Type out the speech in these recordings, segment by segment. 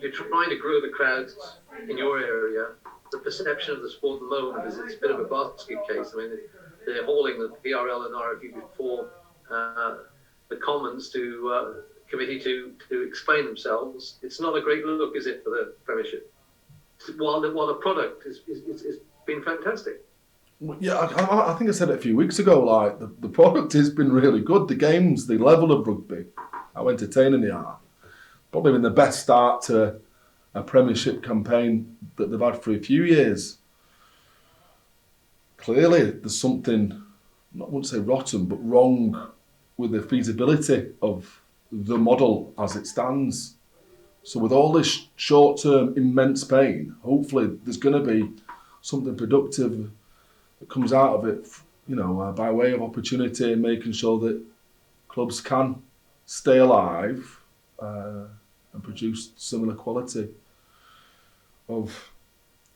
you're trying to grow the crowds in your area. The perception of the sport at the moment is it's a bit of a basket case. I mean, they're hauling the PRL and RFU before the Commons to committee to explain themselves. It's not a great look, is it, for the Premiership? While the product is been fantastic. Yeah, I think I said it a few weeks ago. Like the product has been really good. The games, the level of rugby, how entertaining they are. Probably been the best start to a Premiership campaign that they've had for a few years. Clearly, there's something, I wouldn't say rotten, but wrong with the feasibility of the model as it stands. So with all this short-term immense pain, hopefully there's going to be something productive that comes out of it, by way of opportunity and making sure that clubs can stay alive and produce similar quality of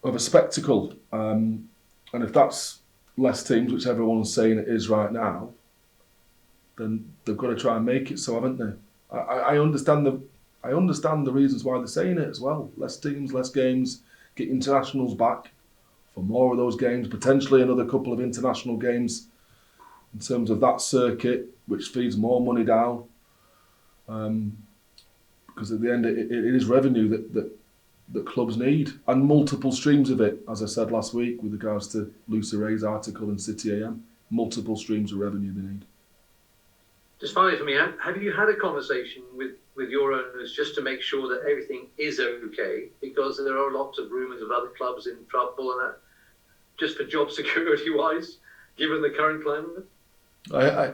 a spectacle. And if that's less teams, which everyone's saying it is right now, then they've got to try and make it so, haven't they? I understand the reasons why they're saying it as well. Less teams, less games, get internationals back for more of those games, potentially another couple of international games in terms of that circuit, which feeds more money down. Because at the end, it is revenue that clubs need, and multiple streams of it, as I said last week with regards to Lucy Ray's article in City AM, multiple streams of revenue they need. Just finally for me, have you had a conversation with your owners just to make sure that everything is okay? Because there are lots of rumours of other clubs in trouble and that, just for job security wise, given the current climate. I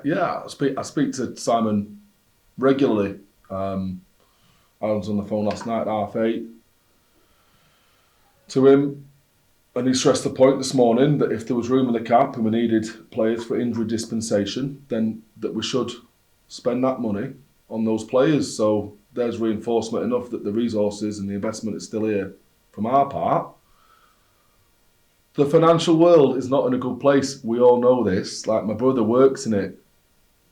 speak to Simon regularly. I was on the phone last night at 8:30 to him, and he stressed the point this morning that if there was room in the cap and we needed players for injury dispensation, then that we should spend that money on those players. So there's reinforcement enough that the resources and the investment is still here from our part. The financial world is not in a good place. We all know this. Like, my brother works in it,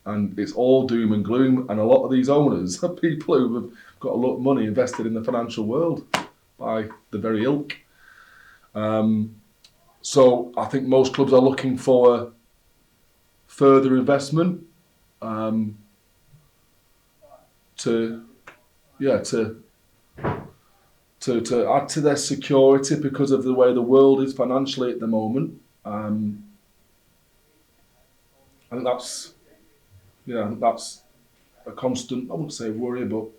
and it's all doom and gloom. And a lot of these owners are people who have got a lot of money invested in the financial world by the very ilk. So I think most clubs are looking for further investment to add to their security because of the way the world is financially at the moment. I think that's a constant, I wouldn't say worry, but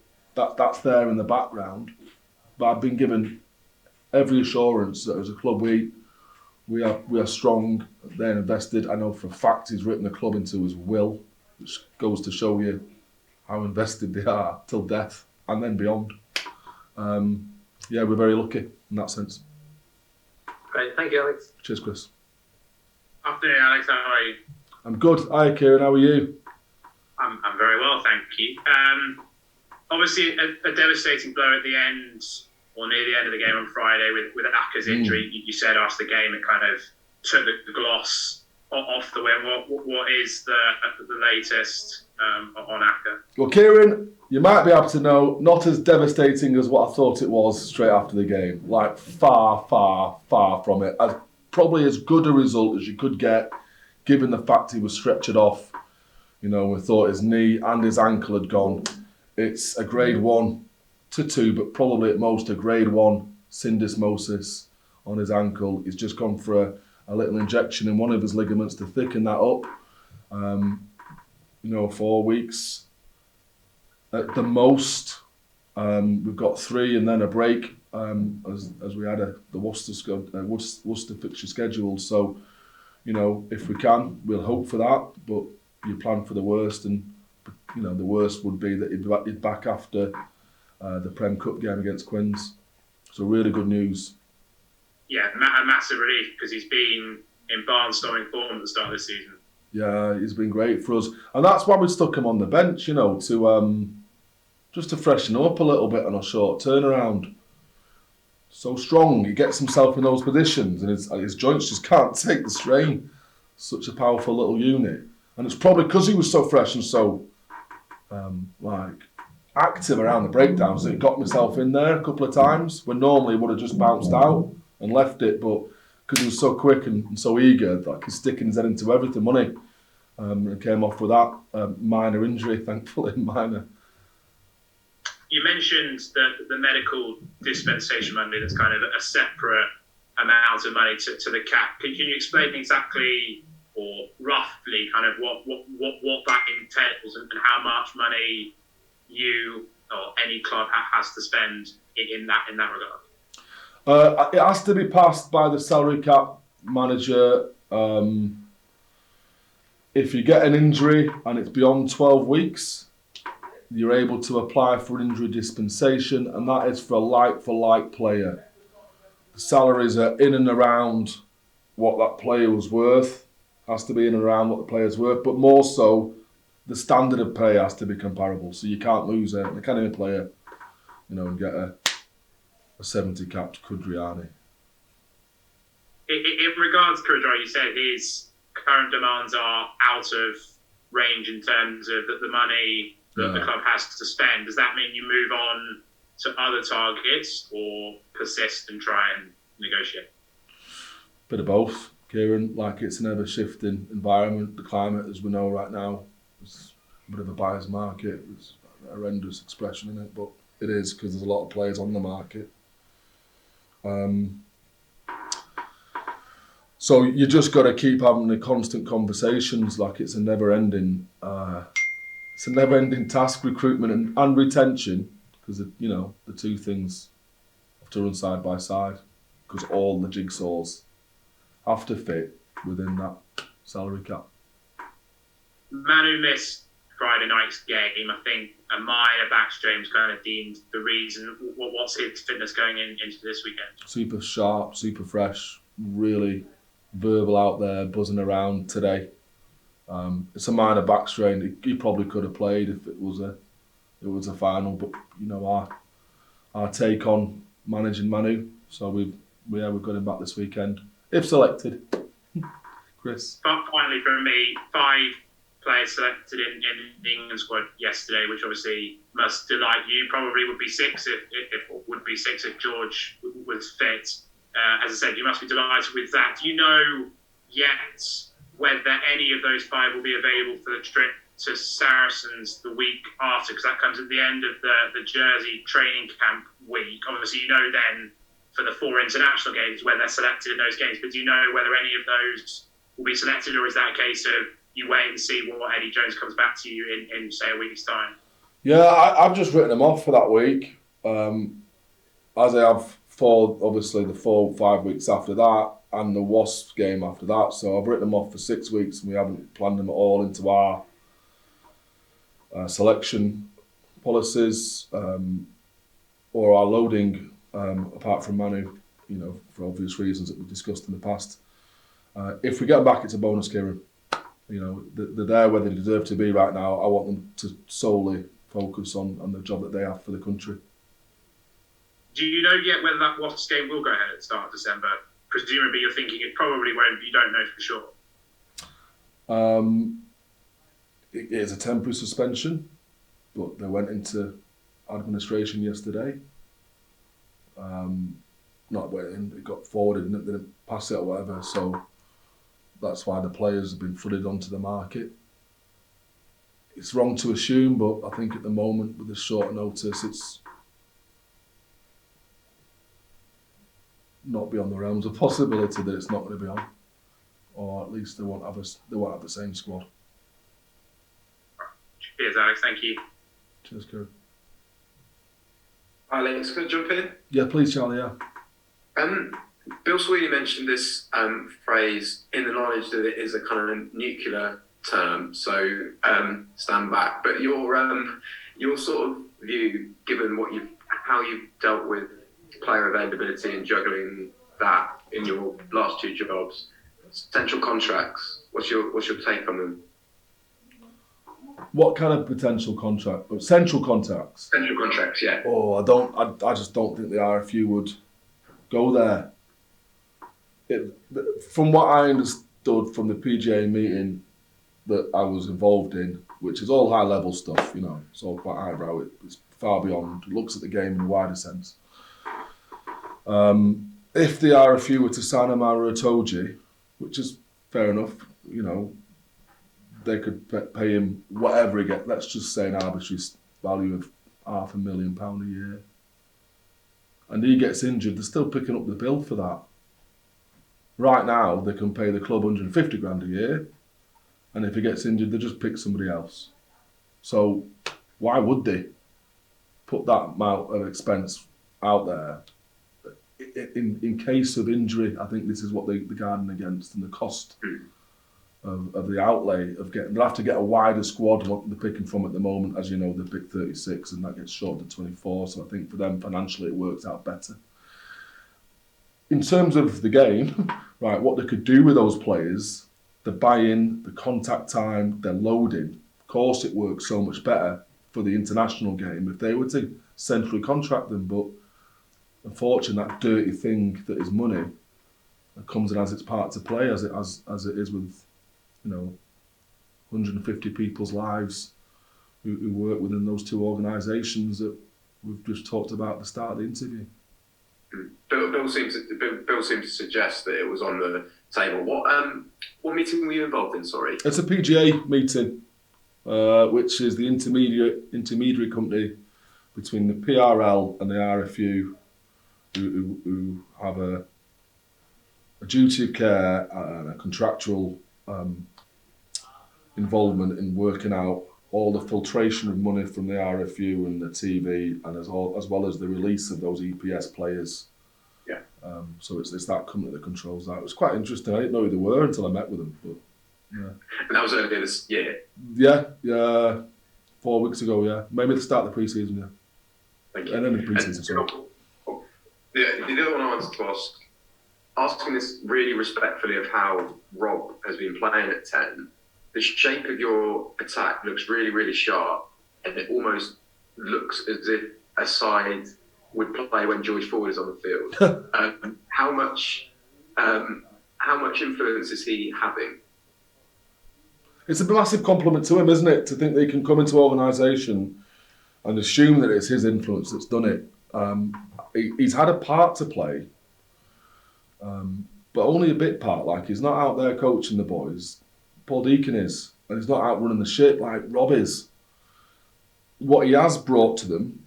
that's there in the background. But I've been given every assurance that as a club we are strong, they're invested. I know for a fact he's written the club into his will, which goes to show you how invested they are till death and then beyond. We're very lucky in that sense. Great, thank you, Alex. Cheers, Chris. Afternoon, Alex. How are you? I'm good. Hi, Kieran. How are you? I'm very well, thank you. Obviously, a devastating blow at the end, or near the end of the game on Friday with Aka's injury. You said after the game it kind of took the gloss off the win. What is the latest on Aka? Well, Kieran, you might be able to know, not as devastating as what I thought it was straight after the game. Like, far, far, far from it. Probably as good a result as you could get, given the fact he was stretchered off. We thought his knee and his ankle had gone. It's a grade 1 to 2, but probably at most a grade 1 syndesmosis on his ankle. He's just gone for a little injection in one of his ligaments to thicken that up. 4 weeks at the most. We've got 3 and then a break as we had the Worcester fixture scheduled. So, if we can, we'll hope for that. But you plan for the worst, and the worst would be that he'd back after the Prem Cup game against Quins. So really good news. Yeah, a massive relief because he's been in barnstorming form at the start of the season. Yeah, he's been great for us, and that's why we stuck him on the bench. To just to freshen up a little bit on a short turnaround. So strong, he gets himself in those positions, and his joints just can't take the strain. Such a powerful little unit, and it's probably because he was so fresh and so active around the breakdowns. It got myself in there a couple of times when normally would have just bounced out and left it, but because he was so quick and so eager, like he's sticking his head into everything, wasn't he? And came off with that minor injury, thankfully, minor. You mentioned the medical dispensation money that's kind of a separate amount of money to the cap. Can you explain exactly or roughly kind of what that entails and how much money you or any club has to spend in that regard? It has to be passed by the salary cap manager. If you get an injury and it's beyond 12 weeks, you're able to apply for an injury dispensation, and that is for a like-for-like player. The salaries are in and around what that player was worth, has to be in and around what the player's worth, but more so, the standard of pay has to be comparable. So you can't lose an academy player, and get a 70 capped Kudriani. In regards to Kudriani, you said his current demands are out of range in terms of the money that the club has to spend. Does that mean you move on to other targets or persist and try and negotiate? Bit of both, Kieran. Like, it's an ever-shifting environment. The climate, as we know right now, is a bit of a buyer's market. It's a horrendous expression in it, but it is because there's a lot of players on the market. So you just got to keep having the constant conversations. Like, it's a never-ending task, recruitment and retention, because the two things have to run side by side, because all the jigsaws have to fit within that salary cap. Manu missed Friday night's game. I think a minor back strain's kind of deemed the reason. What's his fitness going into this weekend? Super sharp, super fresh, really verbal out there, buzzing around today. It's a minor back strain. He probably could have played if it was a final, but our take on managing Manu. So we've got him back this weekend if selected. Chris. But finally, from me, 5 players selected in the England squad yesterday, which obviously must delight you. Probably would be 6 if George was fit. As I said, you must be delighted with that. Do you know yet whether any of those 5 will be available for the trip to Saracens the week after? Because that comes at the end of the Jersey training camp week. Obviously, you know then for the 4 international games where they're selected in those games, but do you know whether any of those will be selected, or is that a case of you wait and see what Eddie Jones comes back to you in say, a week's time? Yeah, I've just written them off for that week, as I have for obviously the 4 or 5 weeks after that and the Wasps game after that. So I've written them off for 6 weeks, and we haven't planned them at all into our selection policies or our loading, apart from Manu, for obvious reasons that we've discussed in the past. If we get them back, it's a bonus, Kieran. They're there where they deserve to be right now. I want them to solely focus on the job that they have for the country. Do you know yet whether that Wasps game will go ahead at the start of December? Presumably you're thinking it probably won't, you don't know for sure. It is a temporary suspension, but they went into administration yesterday. Not waiting, it got forwarded and they didn't pass it or whatever, so that's why the players have been flooded onto the market. It's wrong to assume, but I think at the moment with the short notice, it's not beyond the realms of possibility that it's not going to be on, or at least they won't have the same squad. Cheers, Alex. Thank you. Cheers, Kieran. Alex, can I jump in? Yeah, please, Charlie. Yeah. Bill Sweeney mentioned this phrase in the knowledge that it is a kind of nuclear term, so stand back. But your sort of view, given how you've dealt with player availability and juggling that in your last 2 jobs, central contracts. What's your take on them? What kind of potential contract? Central contracts. Central contracts, yeah. Oh, I just don't think the RFU would go there. From what I understood from the PGA meeting, that I was involved in, which is all high level stuff, you know, it's all quite highbrow. It's far beyond, it looks at the game in a wider sense. If the RFU were to sign Amara Itoje, which is fair enough, you know, they could pay him whatever he gets, let's just say an arbitrary value of £500,000 a year. And he gets injured, they're still picking up the bill for that. Right now, they can pay the club 150 grand a year, and if he gets injured, they just pick somebody else. So why would they put that amount of expense out there? In case of injury, I think this is what they're guarding against, and the cost of the outlay of getting. They'll have to get a wider squad what they're picking from at the moment. As you know, they pick 36, and that gets shortened to 24. So I think for them financially, it works out better. In terms of the game, right, what they could do with those players, the buy-in, the contact time, their loading. Of course, it works so much better for the international game if they were to centrally contract them, but unfortunately, that dirty thing that is money comes in as its part to play, as it is with, you know, 150 people's lives who work within those two organisations that we've just talked about at the start of the interview. Bill seems to suggest that it was on the table. What meeting were you involved in? Sorry, it's a PGA meeting, which is the intermediary company between the PRL and the RFU, who have a duty of care and a contractual involvement in working out all the filtration of money from the RFU and the TV, and as well as the release of those EPS players. Yeah. So it's that company that controls that. It was quite interesting. I didn't know who they were until I met with them. But yeah. And that was earlier this year. Yeah. 4 weeks ago. Yeah, maybe the start of the pre-season. Yeah. Thank you. And then the pre-season. Sorry. The other one I wanted to ask, asking this really respectfully of how Rob has been playing at 10, the shape of your attack looks really, really sharp, and it almost looks as if a side would play when George Ford is on the field. How much influence is he having? It's a massive compliment to him, isn't it, to think that he can come into organisation and assume that it's his influence that's done it. He's had a part to play, but only a bit part. Like, he's not out there coaching the boys. Paul Deacon is, and he's not out running the ship like Rob is. What he has brought to them,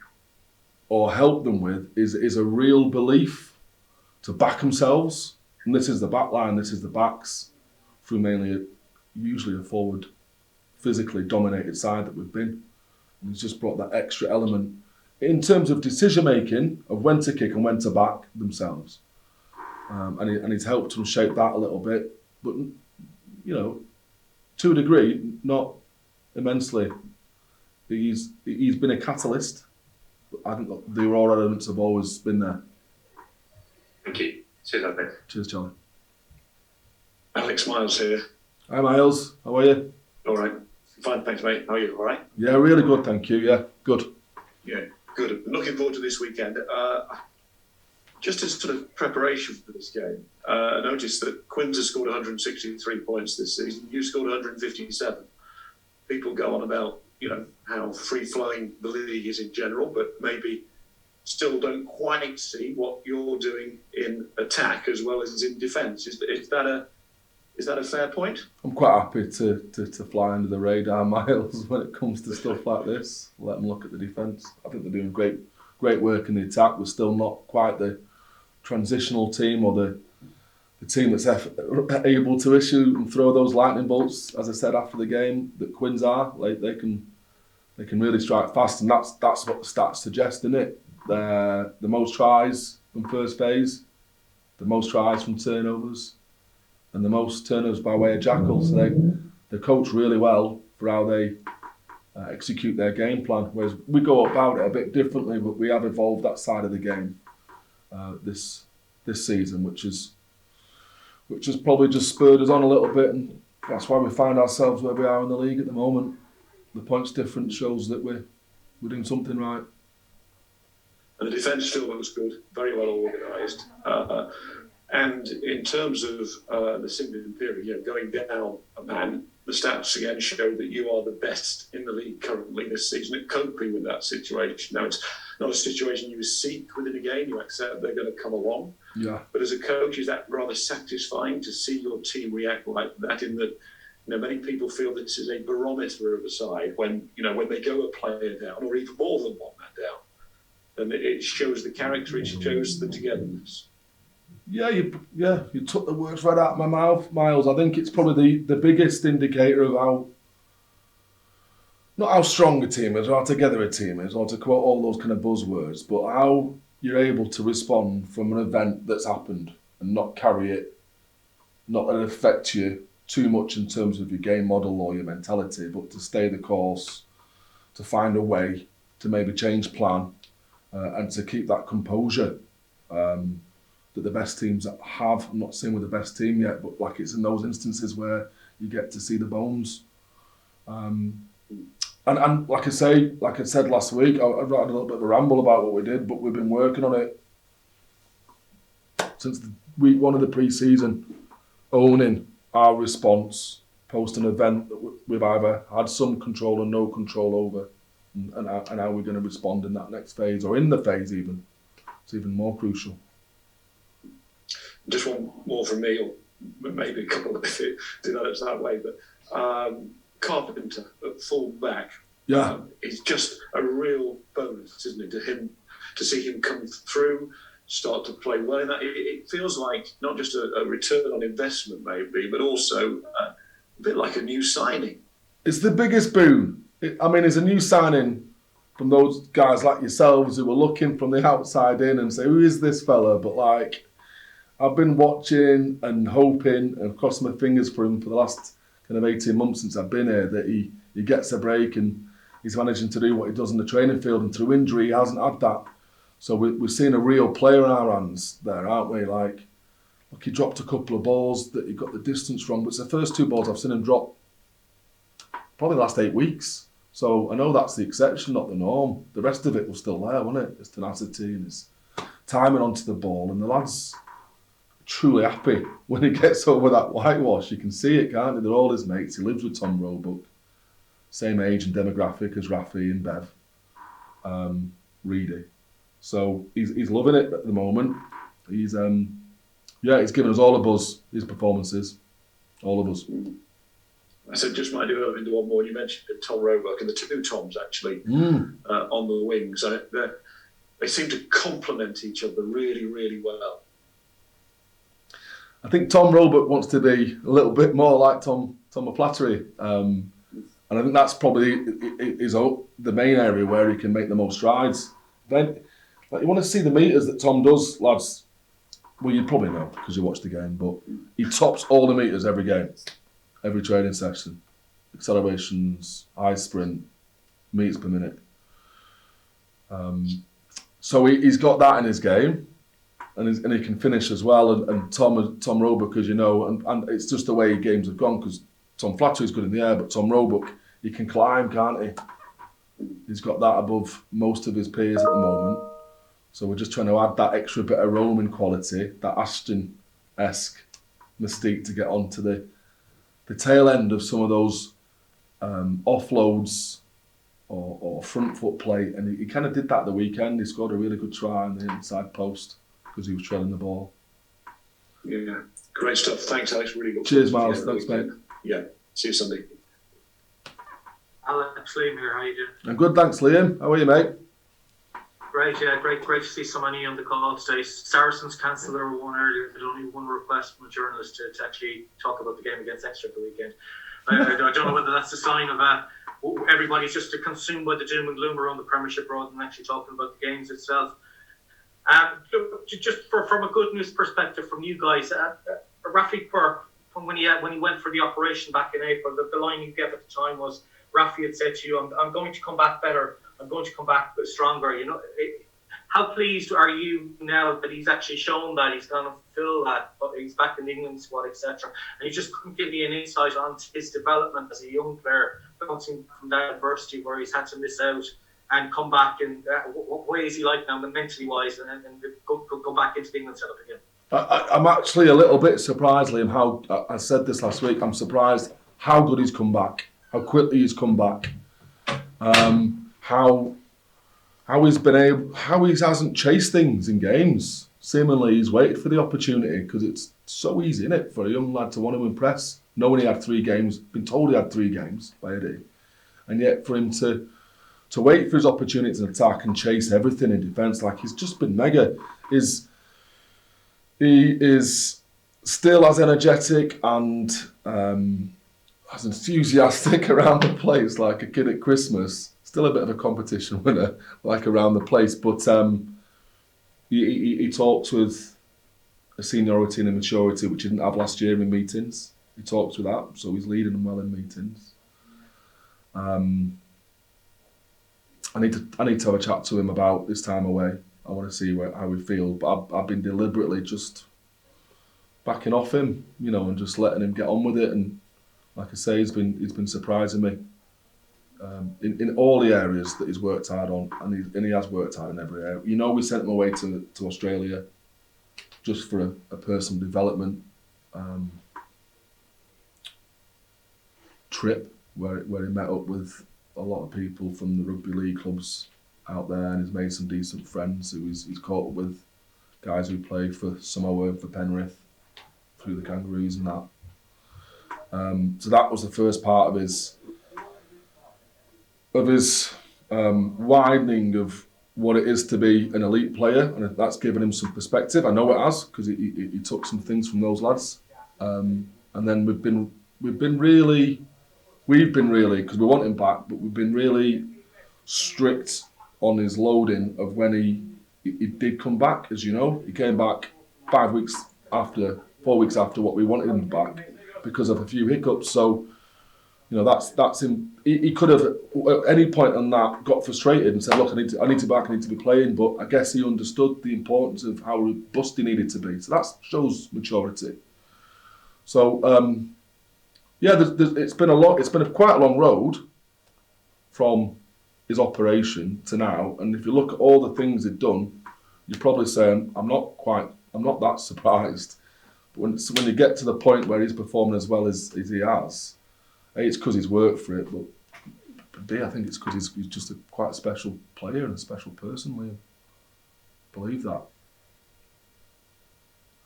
or helped them with, is a real belief to back themselves. And this is the back line, this is the backs, through mainly usually a forward, physically dominated side that we've been. And he's just brought that extra element in terms of decision making of when to kick and when to back themselves. And he's helped them shape that a little bit, but you know, to a degree, not immensely. He's been a catalyst. I think the raw elements have always been there. Thank you. Cheers, Alex. Cheers, Charlie. Alex Miles here. Hi, Miles. How are you? All right. Fine, thanks, mate. How are you? All right? Yeah, really good, thank you. Yeah, good. Yeah, good. Looking forward to this weekend. Just as sort of preparation for this game, I noticed that Quins has scored 163 points this season. You scored 157. People go on about, you know, how free-flowing the league is in general, but maybe still don't quite see what you're doing in attack as well as in defence. Is that a fair point? I'm quite happy to fly under the radar, Miles, when it comes to stuff like this. Let them look at the defence. I think they're doing great work in the attack. We're still not quite the transitional team or the team that's able to issue and throw those lightning bolts, as I said after the game, that Quins are. Like, they can really strike fast, and that's what the stats suggest, isn't it? They're the most tries from first phase, the most tries from turnovers, and the most turnovers by way of jackals. So they coach really well for how they execute their game plan. Whereas we go about it a bit differently, but we have evolved that side of the game this season, which has probably just spurred us on a little bit, and that's why we find ourselves where we are in the league at the moment. The points difference shows that we're doing something right. And the defence still looks good, very well organised. And in terms of the single period, you know, going down a man, the stats again show that you are the best in the league currently this season at coping with that situation. Now, it's not a situation you seek within a game. You accept they're going to come along. Yeah. But as a coach, is that rather satisfying to see your team react like that? In that, many people feel this is a barometer of a side when they go a player down, or even more than one man down, and it shows the character, it shows the togetherness. Yeah, you took the words right out of my mouth, Miles. I think it's probably the biggest indicator of not how strong a team is, or how together a team is, or to quote all those kind of buzzwords, but how you're able to respond from an event that's happened and not carry it, not let it affect you too much in terms of your game model or your mentality, but to stay the course, to find a way to maybe change plan, and to keep that composure. That the best teams have. I'm not saying we're the best team yet, but like it's in those instances where you get to see the bones. And like I said last week, I had a little bit of a ramble about what we did, but we've been working on it since week 1 of the pre-season, owning our response post an event that we've either had some control or no control over, and how we're going to respond in that next phase, or in the phase even. It's even more crucial. Just one more from me, or maybe a couple if it develops that way. But Carpenter at full back, is just a real bonus, isn't it, to see him come through, start to play well. And it feels like not just a return on investment, maybe, but also a bit like a new signing. It's the biggest boom. It's a new signing from those guys like yourselves who were looking from the outside in and say, who is this fella? But I've been watching and hoping and crossing my fingers for him for the last kind of 18 months since I've been here, that he gets a break and he's managing to do what he does in the training field, and through injury he hasn't had that. So we're seeing a real player in our hands there, aren't we? Like he dropped a couple of balls that he got the distance wrong, but it's the first 2 balls I've seen him drop probably the last 8 weeks. So I know that's the exception, not the norm. The rest of it was still there, wasn't it? His tenacity and his timing onto the ball, and the lad's truly happy when he gets over that whitewash. You can see it, can't you? They're all his mates. He lives with Tom Roebuck, same age and demographic as Rafi and Bev, Reedy. So he's loving it at the moment. He's given us all a buzz, his performances, all of us. I said just might develop into one more. You mentioned Tom Roebuck and the 2 Toms actually on the wings. They seem to complement each other really, really well. I think Tom Roebuck wants to be a little bit more like Tom O'Flaherty, and I think that's probably the main area where he can make the most strides. Then, you want to see the meters that Tom does, lads. Well, you probably know because you watch the game, but he tops all the meters every game, every training session, accelerations, high sprint, meters per minute. So he's got that in his game. And he can finish as well, and Tom Roebuck, as you know, and it's just the way games have gone, because Tom Flattery's good in the air, but Tom Roebuck, he can climb, can't he? He's got that above most of his peers at the moment. So we're just trying to add that extra bit of roaming quality, that Ashton-esque mystique to get onto the tail end of some of those offloads or front foot play, and he kind of did that the weekend. He scored a really good try on the inside post because he was trailing the ball. Yeah, great stuff. Thanks, Alex. Really good. Cheers, Miles. Thanks, mate. Yeah, see you Sunday. Alex, Liam here. How you doing? I'm good, thanks, Liam. How are you, mate? Great, yeah, great to see so many on the call today. Saracens cancelled their one earlier. There's only one request from a journalist to actually talk about the game against Exeter the weekend. I don't know whether that's a sign of everybody's just consumed by the doom and gloom around the Premiership rather than actually talking about the games itself. Just from a good news perspective from you guys, Rafi Quirk, from when he went for the operation back in April, the line you gave at the time was, Rafi had said to you, I'm going to come back better, I'm going to come back stronger. You know, how pleased are you now that he's actually shown that he's going to fulfill that, but he's back in the England squad, etc. And you just couldn't give me an insight on his development as a young player, bouncing from that adversity where he's had to miss out and come back, and what way is he like now mentally wise, and go back into the England setup again? I'm actually a little bit surprised, Liam, how I said this last week. I'm surprised how good he's come back, how quickly he's come back, how he hasn't chased things in games. Seemingly he's waited for the opportunity, because it's so easy, isn't it, for a young lad to want to impress, knowing he had 3 games, been told he had 3 games by Eddie, and yet for him to wait for his opportunity to attack and chase everything in defence, like, he's just been mega. He is still as energetic and as enthusiastic around the place, like a kid at Christmas. Still a bit of a competition winner, like, around the place, but he talks with a seniority and a maturity which he didn't have last year in meetings. He talks with that, so he's leading them well in meetings. I need to have a chat to him about this time away. I want to see how we feel, but I've been deliberately just backing off him, and just letting him get on with it. And like I say, he's been surprising me in all the areas that he's worked hard on, and he has worked hard in every area. We sent him away to Australia just for a personal development trip where he met up with a lot of people from the rugby league clubs out there, and he's made some decent friends who he's caught up with, guys who play for Samoa and for Penrith through the Kangaroos and that. So that was the first part of his widening of what it is to be an elite player, and that's given him some perspective. I know it has, because he took some things from those lads, and then we've been really, because we want him back, but we've been really strict on his loading of when he did come back. As you know, he came back 4 weeks after what we wanted him back, because of a few hiccups. So, that's him. He could have at any point on that got frustrated and said, "Look, I need to back. I need to be playing." But I guess he understood the importance of how robust he needed to be. So that shows maturity. So it's been a lot. It's been quite a long road from his operation to now. And if you look at all the things he'd done, you're probably saying, "I'm not that surprised." But when you get to the point where he's performing as well as he has, A, it's because he's worked for it, but B, I think it's because he's just quite a special player and a special person, Liam. Believe that.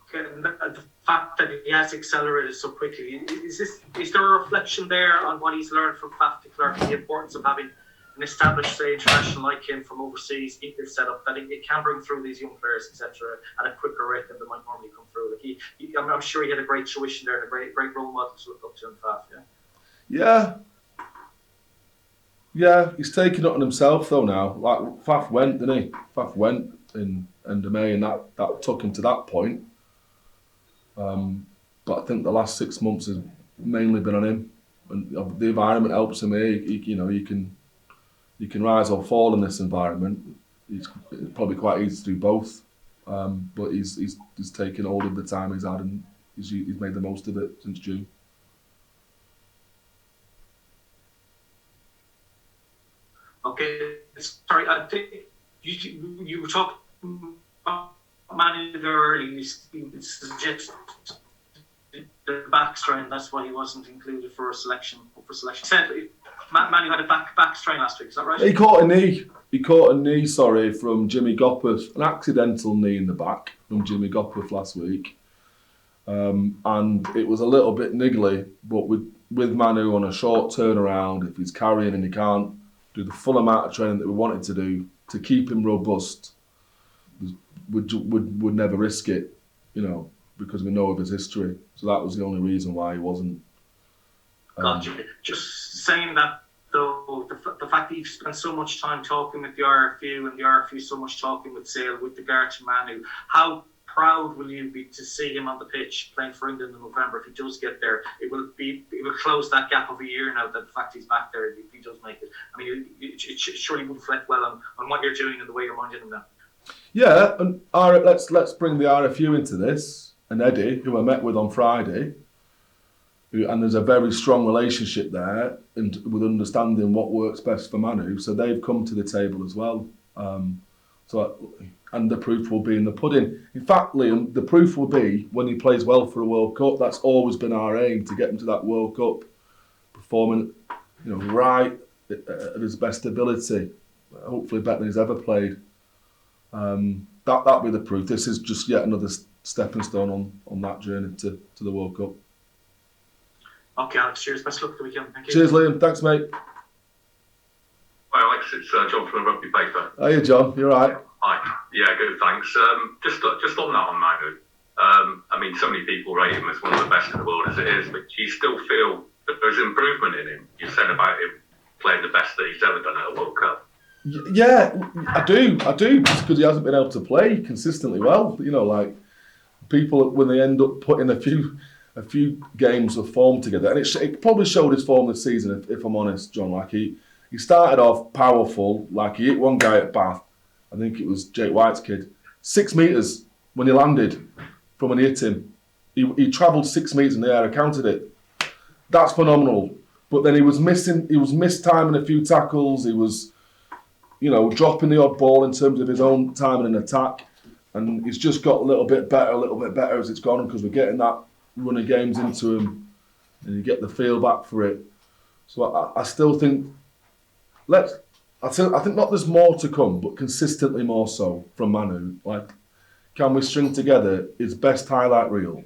Okay, and the fact that he has accelerated so quickly, is there a reflection there on what he's learned from Faf de Klerk, the importance of having an established, say, international like him from overseas in this setup, that it can bring through these young players, etc., at a quicker rate than they might normally come through? Like I'm sure he had a great tuition there and a great role model to look up to in Faf. Yeah, he's taking it on himself though now. Like, Faf went, didn't he? Faf went in end of May, and that took him to that point. But I think the last 6 months has mainly been on him, and the environment helps him here. You can rise or fall in this environment. It's probably quite easy to do both, but he's taken hold of the time he's had, and he's made the most of it since June. Okay, sorry, I think you were talking about Manu there earlier. You suggested the back strain, that's why he wasn't included for selection. Said Manu had a back strain last week, is that right? He caught a knee. From Jimmy Gopperth, an accidental knee in the back from Jimmy Gopperth last week. And it was a little bit niggly, but with Manu on a short turnaround, if he's carrying and he can't do the full amount of training that we wanted to do to keep him robust, would never risk it, because we know of his history. So that was the only reason why he wasn't. Gotcha. Just saying that, though, the fact that you've spent so much time talking with the RFU and the RFU so much talking with Sale with regard to Manu, how proud will you be to see him on the pitch playing for England in November if he does get there? It will close that gap of a year now, that the fact he's back there, if he does make it. I mean, it surely will reflect well on what you're doing and the way you're minding him now. Yeah, and let's bring the RFU into this, and Eddie, who I met with on Friday, and there's a very strong relationship there, and with understanding what works best for Manu, so they've come to the table as well. And the proof will be in the pudding. In fact, Liam, the proof will be when he plays well for a World Cup. That's always been our aim, to get him to that World Cup. performing, right at his best ability, hopefully better than he's ever played. That'll be the proof. This is just yet another stepping stone on that journey to the World Cup. Okay, Alex, cheers. Best of luck for the weekend. Thank you. Cheers, Liam. Thanks, mate. Hi, Alex. It's John from the Rugby Paper. Hiya, John. You all right? Hi. Yeah, good, thanks. Just on that on Manu. I mean, so many people rate him as one of the best in the world as it is, but do you still feel that there's improvement in him? You said about him playing the best that he's ever done at a World Cup. Yeah, I do, because he hasn't been able to play consistently well. Like people when they end up putting a few games of form together, and it probably showed his form this season. If I'm honest, John, like he started off powerful, like he hit one guy at Bath. I think it was Jake White's kid. 6 meters when he landed from when he hit him. He travelled 6 meters in the air. I counted it. That's phenomenal. But then he was mistiming a few tackles. He was, dropping the odd ball in terms of his own timing and attack. And he's just got a little bit better as it's gone, because we're getting that run of games into him and you get the feel back for it. So I still think, I think not there's more to come, but consistently more so from Manu. Like, can we string together his best highlight reel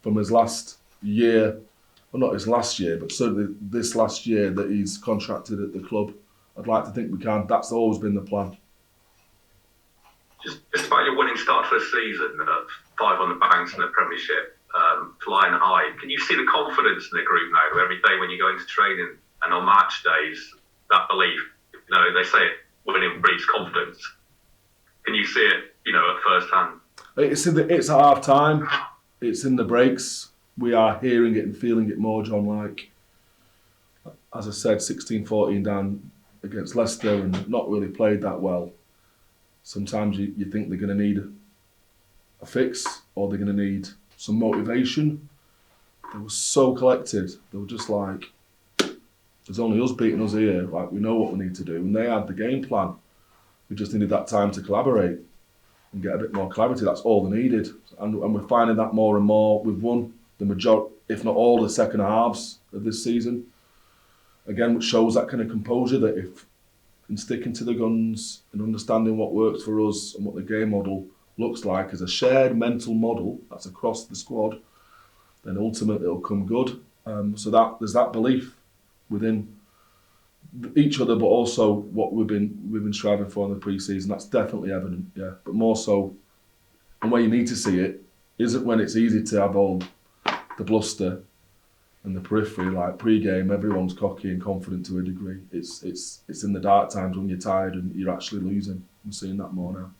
from his last year, well, not his last year, but certainly this last year that he's contracted at the club? I'd like to think we can. That's always been the plan. Just about your winning start to the season, 5 on the banks in the Premiership, flying high. Can you see the confidence in the group now? Every day when you go into training and on match days, that belief, they say winning breeds confidence. Can you see it, at first hand? It's at half time. It's in the breaks. We are hearing it and feeling it more, John. Like, as I said, 16-14 down against Leicester and not really played that well. Sometimes you think they're going to need a fix, or they're going to need some motivation. They were so collected. They were just like, there's only us beating us here. Like, we know what we need to do. And they had the game plan. We just needed that time to collaborate and get a bit more clarity. That's all they needed. And we're finding that more and more. We've won the majority, if not all, the second halves of this season. Again, which shows that kind of composure, that if in sticking to the guns and understanding what works for us and what the game model looks like as a shared mental model that's across the squad, then ultimately it'll come good. So that there's that belief within each other, but also what we've been striving for in the pre-season. That's definitely evident, yeah. But more so, and where you need to see it isn't when it's easy to have all the bluster and the periphery. Like pre-game, everyone's cocky and confident to a degree. It's in the dark times when you're tired and you're actually losing. I'm seeing that more now.